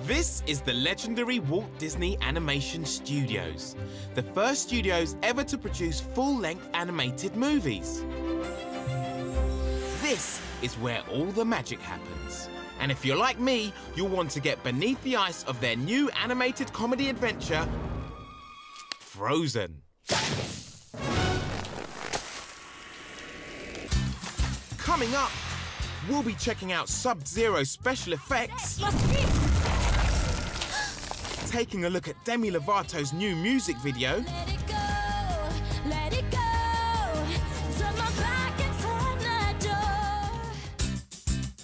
This is the legendary Walt Disney Animation Studios, the first studios ever to produce full-length animated movies. This is where all the magic happens. And if you're like me, you'll want to get beneath the ice of their new animated comedy adventure, Frozen. Coming up, we'll be checking out Sub-Zero special effects, taking a look at Demi Lovato's new music video,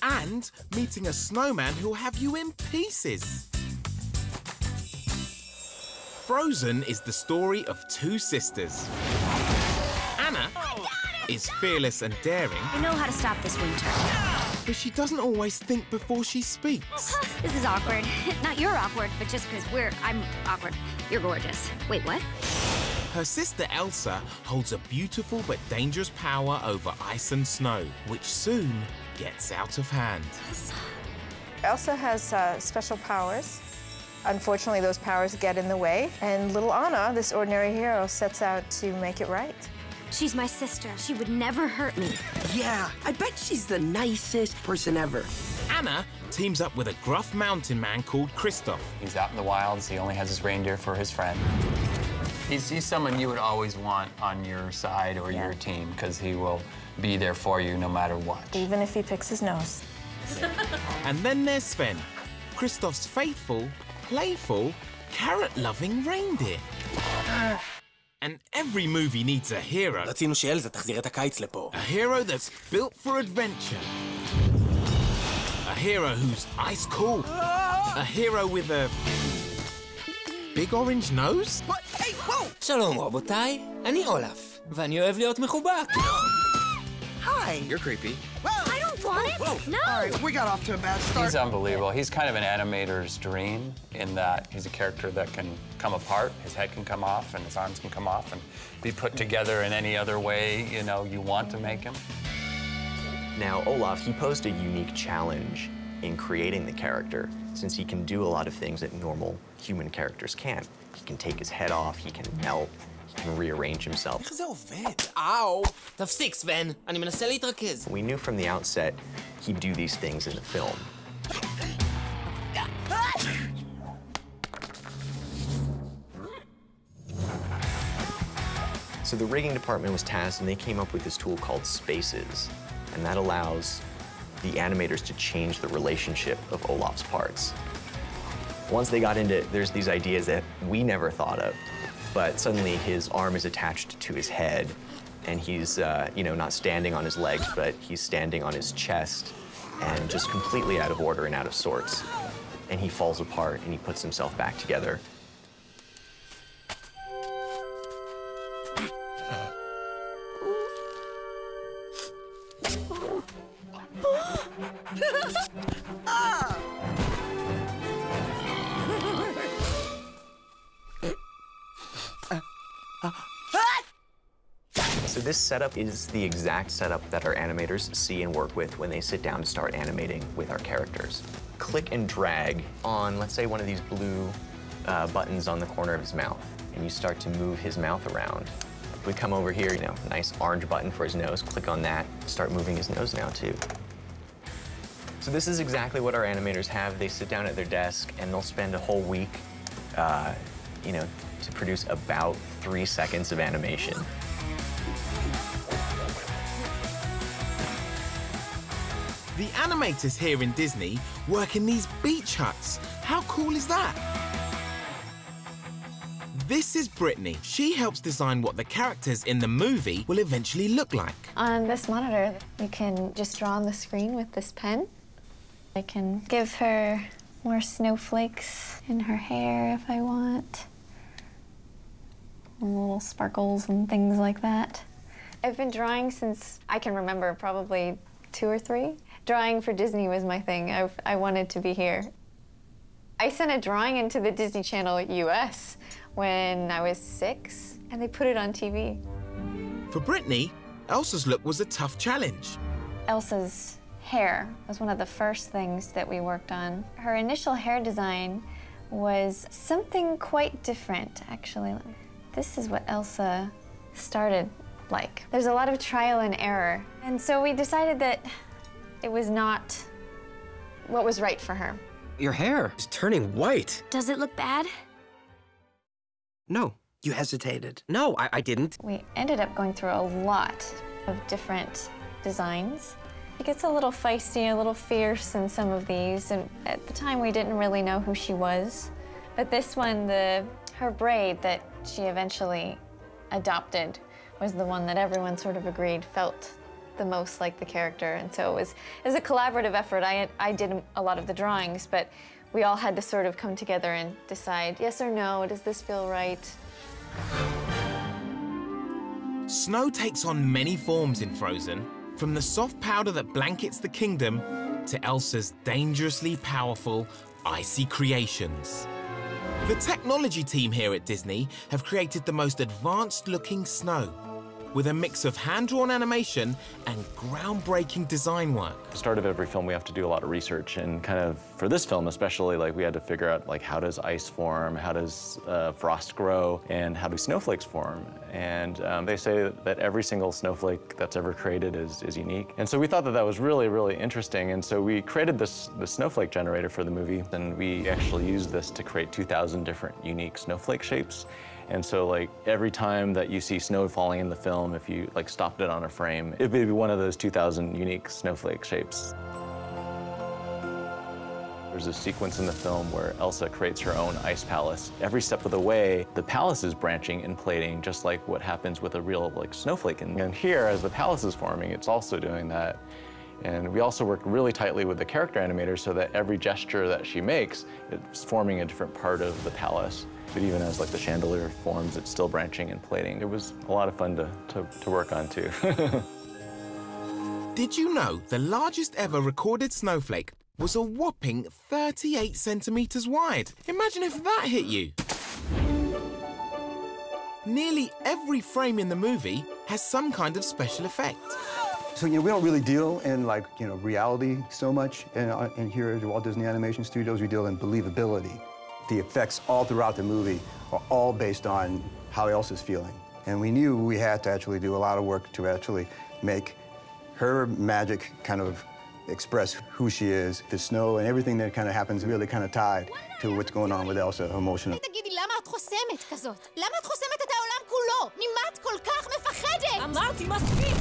and meeting a snowman who'll have you in pieces. Frozen is the story of two sisters. Anna is fearless and daring. I know how to stop this winter. But she doesn't always think before she speaks. This is awkward. Not you're awkward, but just because I'm awkward. You're gorgeous. Wait, what? Her sister Elsa holds a beautiful but dangerous power over ice and snow, which soon gets out of hand. Elsa has special powers. Unfortunately, those powers get in the way, and little Anna, this ordinary hero, sets out to make it right. She's my sister. She would never hurt me. Yeah, I bet she's the nicest person ever. Anna teams up with a gruff mountain man called Kristoff. He's out in the wilds. He only has his reindeer for his friend. He's someone you would always want on your side or your team, because he will be there for you no matter what. Even if he picks his nose. And then there's Sven, Kristoff's faithful, playful, carrot-loving reindeer. And every movie needs a hero. רצינו שאלזה תחזיר את הקיץ לפה. A hero that's built for adventure. A hero who's ice cool. A hero with a big orange nose. What? Hey, whoa! שלום רבותיי, אני אולף, ואני אוהב להיות מחובק. Hi. You're creepy. I don't want it. No. All right, we got off to a bad start. He's unbelievable. He's kind of an animator's dream in that he's a character that can come apart. His head can come off and his arms can come off and be put together in any other way, you want to make him. Now, Olaf, he posed a unique challenge in creating the character, since he can do a lot of things that normal human characters can't. He can take his head off, he can melt, he can rearrange himself. איך זה עובד? אאו! תפסיק, סבן. אני מנסה להתרכז. We knew from the outset he'd do these things in the film. So the rigging department was tasked, and they came up with this tool called Spaces, and that allows the animators to change the relationship of Olaf's parts. Once they got into it, there's these ideas that we never thought of, but suddenly his arm is attached to his head, and he's, not standing on his legs, but he's standing on his chest, and just completely out of order and out of sorts. And he falls apart, and he puts himself back together. So this setup is the exact setup that our animators see and work with when they sit down to start animating with our characters. Click and drag on, let's say, one of these blue buttons on the corner of his mouth, and you start to move his mouth around. If we come over here, nice orange button for his nose, click on that, start moving his nose now too. So this is exactly what our animators have. They sit down at their desk and they'll spend a whole week, to produce about 3 seconds of animation. The animators here in Disney work in these beach huts. How cool is that? This is Brittany. She helps design what the characters in the movie will eventually look like. On this monitor, you can just draw on the screen with this pen. I can give her more snowflakes in her hair if I want. Little sparkles and things like that. I've been drawing since I can remember, probably 2 or 3. Drawing for Disney was my thing. I wanted to be here. I sent a drawing into the Disney Channel US when I was 6, and they put it on TV. For Brittany, Elsa's look was a tough challenge. Elsa's hair was one of the first things that we worked on. Her initial hair design was something quite different, actually. This is what Elsa started like. There's a lot of trial and error. And so we decided that it was not what was right for her. Your hair is turning white. Does it look bad? No, you hesitated. No, I didn't. We ended up going through a lot of different designs. It gets a little feisty, a little fierce in some of these, and at the time we didn't really know who she was. But this one, her braid that she eventually adopted was the one that everyone sort of agreed felt the most like the character, and so it was a collaborative effort. I did a lot of the drawings, but we all had to sort of come together and decide, yes or no, does this feel right? Snow takes on many forms in Frozen, from the soft powder that blankets the kingdom to Elsa's dangerously powerful, icy creations. The technology team here at Disney have created the most advanced-looking snow, with a mix of hand-drawn animation and groundbreaking design work. At the start of every film, we have to do a lot of research, and kind of for this film especially, like we had to figure out like how does ice form, how does frost grow, and how do snowflakes form. And they say that every single snowflake that's ever created is unique. And so we thought that that was really, really interesting. And so we created the snowflake generator for the movie, and we actually used this to create 2,000 different unique snowflake shapes. And so, like, every time that you see snow falling in the film, if you, like, stopped it on a frame, it would be one of those 2,000 unique snowflake shapes. There's a sequence in the film where Elsa creates her own ice palace. Every step of the way, the palace is branching and plating, just like what happens with a real, like, snowflake. And here, as the palace is forming, it's also doing that. And we also work really tightly with the character animators so that every gesture that she makes, it's forming a different part of the palace. But even as like the chandelier forms, it's still branching and plating. It was a lot of fun to work on too. Did you know the largest ever recorded snowflake was a whopping 38 centimeters wide? Imagine if that hit you. Nearly every frame in the movie has some kind of special effect. So, we don't really deal in, like, reality so much. And here at Walt Disney Animation Studios, we deal in believability. The effects all throughout the movie are all based on how Elsa's feeling. And we knew we had to actually do a lot of work to actually make her magic kind of express who she is. The snow and everything that kind of happens really kind of tied to what's going on with Elsa emotionally. תגידי, למה את חוסמת כזאת? למה את חוסמת את העולם כולו? ממה את כל כך מפחדת? אמרתי מספיק!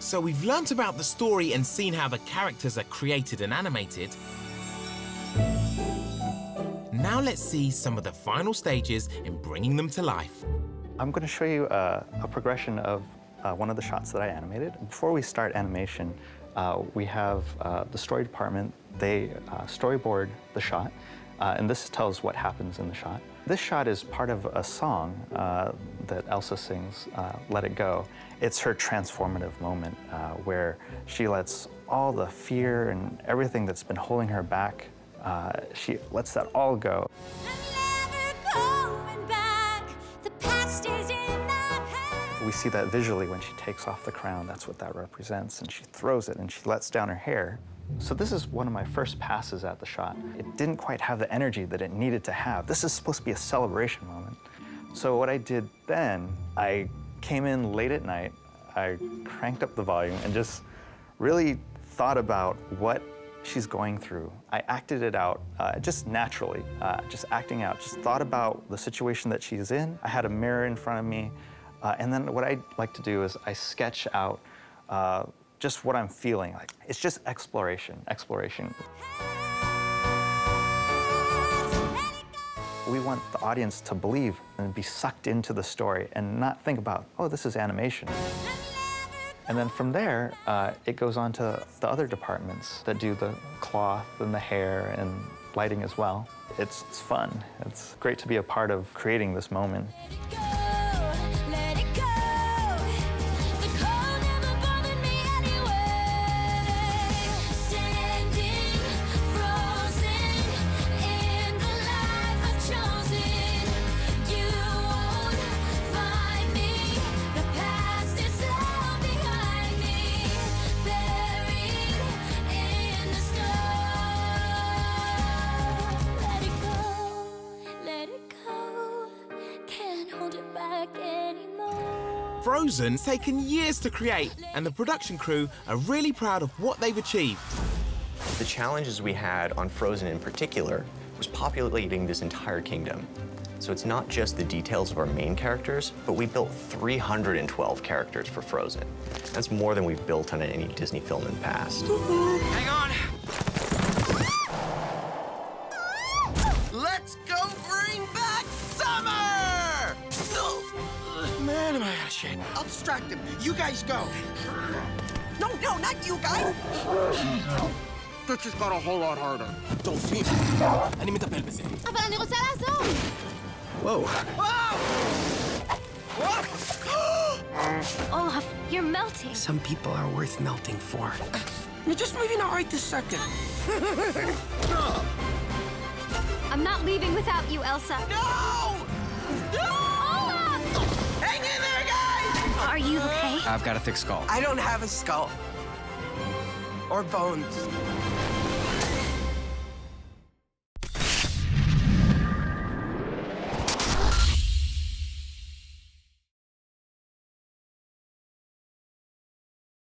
So we've learnt about the story and seen how the characters are created and animated. Now let's see some of the final stages in bringing them to life. I'm going to show you a progression of one of the shots that I animated. Before we start animation, we have the story department. They storyboard the shot, and this tells what happens in the shot. This shot is part of a song that Elsa sings, Let It Go. It's her transformative moment where she lets all the fear and everything that's been holding her back, she lets that all go. We see that visually when she takes off the crown. That's what that represents. And she throws it and she lets down her hair. So this is one of my first passes at the shot. It didn't quite have the energy that it needed to have. This is supposed to be a celebration moment. So what I did then, I came in late at night, I cranked up the volume and just really thought about what she's going through. I acted it out just naturally, just acting out, just thought about the situation that she's in. I had a mirror in front of me, and then what I like to do is I sketch out just what I'm feeling. Like, it's just exploration. We want the audience to believe and be sucked into the story and not think about, oh, this is animation. And then from there, it goes on to the other departments that do the cloth and the hair and lighting as well. It's fun. It's great to be a part of creating this moment. Frozen's taken years to create, and the production crew are really proud of what they've achieved. The challenges we had on Frozen in particular was populating this entire kingdom. So it's not just the details of our main characters, but we built 312 characters for Frozen. That's more than we've built on any Disney film in the past. Hang on. Let's go bring back summer! Man, am I out of shape. I'll distract him. You guys go. No, not you guys. That just got a whole lot harder. טורפים. אני מטפל בזה. אבל אני רוצה לעזור. Whoa. Olaf, you're melting. Some people are worth melting for. You're just maybe not right this second. I'm not leaving without you, Elsa. No! Olaf! Hang in there, guys! Are you okay? I've got a thick skull. I don't have a skull. Or bones.